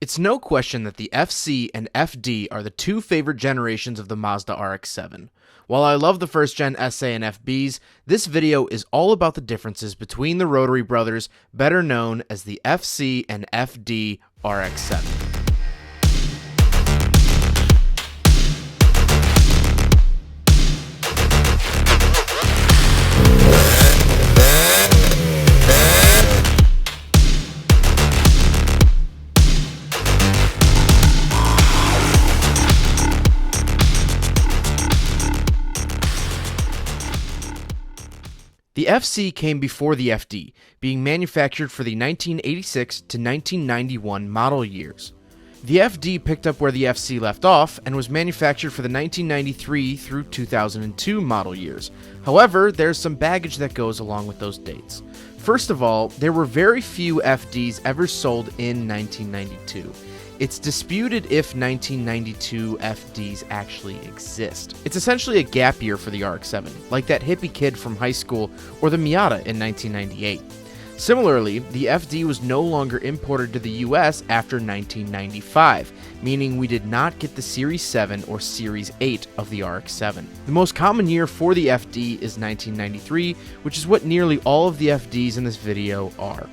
It's no question that the FC and FD are the two favorite generations of the Mazda RX-7. While I love the first gen SA and FBs, this video is all about the differences between the Rotary brothers, better known as the FC and FD RX-7. The FC came before the FD, being manufactured for the 1986 to 1991 model years. The FD picked up where the FC left off and was manufactured for the 1993 through 2002 model years. However, there's some baggage that goes along with those dates. First of all, there were very few FDs ever sold in 1992. It's disputed if 1992 FDs actually exist. It's essentially a gap year for the RX-7, like that hippie kid from high school or the Miata in 1998. Similarly, the FD was no longer imported to the US after 1995, meaning we did not get the Series 7 or Series 8 of the RX-7. The most common year for the FD is 1993, which is what nearly all of the FDs in this video are.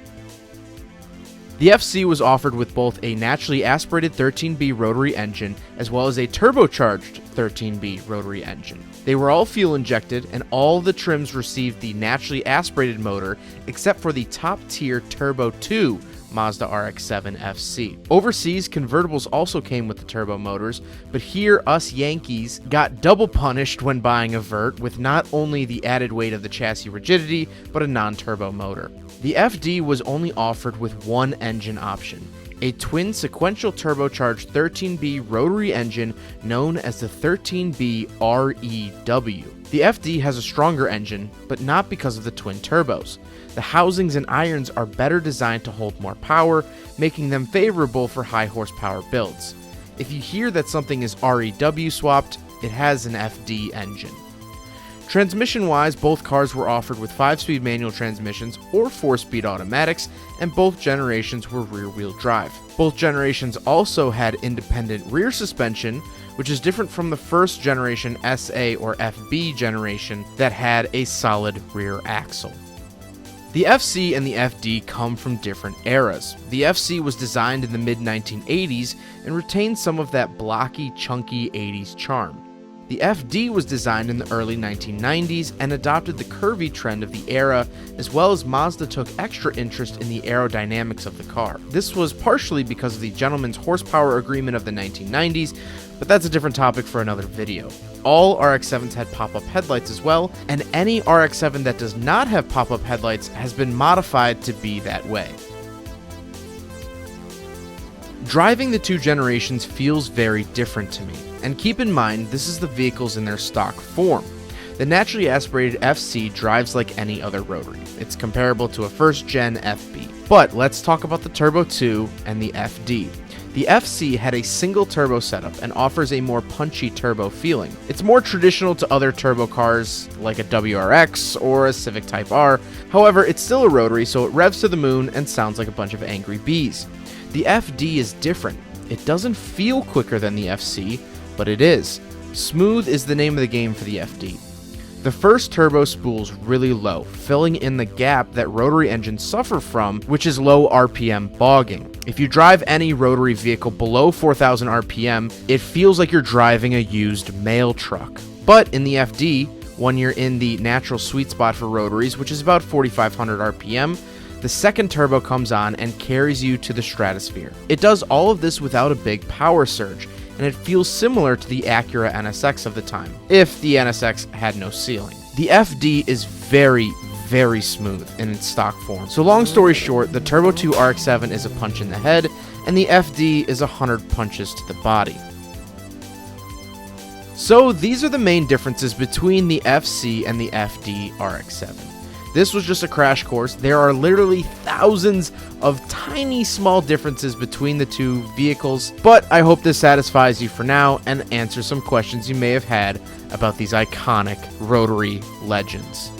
The FC was offered with both a naturally aspirated 13B rotary engine as well as a turbocharged 13B rotary engine. They were all fuel injected, and all the trims received the naturally aspirated motor except for the top tier Turbo 2 Mazda RX-7 FC. Overseas, convertibles also came with the turbo motors, but here us Yankees got double punished when buying a Vert with not only the added weight of the chassis rigidity, but a non-turbo motor. The FD was only offered with one engine option, a twin sequential turbocharged 13B rotary engine known as the 13B REW. The FD has a stronger engine, but not because of the twin turbos. The housings and irons are better designed to hold more power, making them favorable for high horsepower builds. If you hear that something is REW swapped, it has an FD engine. Transmission-wise, both cars were offered with 5-speed manual transmissions or 4-speed automatics, and both generations were rear-wheel drive. Both generations also had independent rear suspension, which is different from the first generation SA or FB generation that had a solid rear axle. The FC and the FD come from different eras. The FC was designed in the mid-1980s and retained some of that blocky, chunky 80s charm. The FD was designed in the early 1990s and adopted the curvy trend of the era, as well as Mazda took extra interest in the aerodynamics of the car. This was partially because of the gentleman's horsepower agreement of the 1990s, but that's a different topic for another video. All RX-7s had pop-up headlights as well, and any RX-7 that does not have pop-up headlights has been modified to be that way. Driving the two generations feels very different to me, and keep in mind this is the vehicles in their stock form. The naturally aspirated FC drives like any other rotary. It's comparable to a first-gen FB. But let's talk about the Turbo 2 and the FD. The FC had a single turbo setup and offers a more punchy turbo feeling. It's more traditional to other turbo cars like a WRX or a Civic Type R. However, it's still a rotary, so it revs to the moon and sounds like a bunch of angry bees. The FD is different. It doesn't feel quicker than the FC, but it is. Smooth is the name of the game for the FD. The first turbo spool's really low, filling in the gap that rotary engines suffer from, which is low RPM bogging. If you drive any rotary vehicle below 4,000 RPM, it feels like you're driving a used mail truck. But in the FD, when you're in the natural sweet spot for rotaries, which is about 4,500 RPM, the second turbo comes on and carries you to the stratosphere. It does all of this without a big power surge, and it feels similar to the Acura NSX of the time, if the NSX had no ceiling. The FD is very, very smooth in its stock form. So long story short, the Turbo 2 RX-7 is a punch in the head, and the FD is 100 punches to the body. So these are the main differences between the FC and the FD RX-7. This was just a crash course. There are literally thousands of tiny small differences between the two vehicles, but I hope this satisfies you for now and answers some questions you may have had about these iconic rotary legends.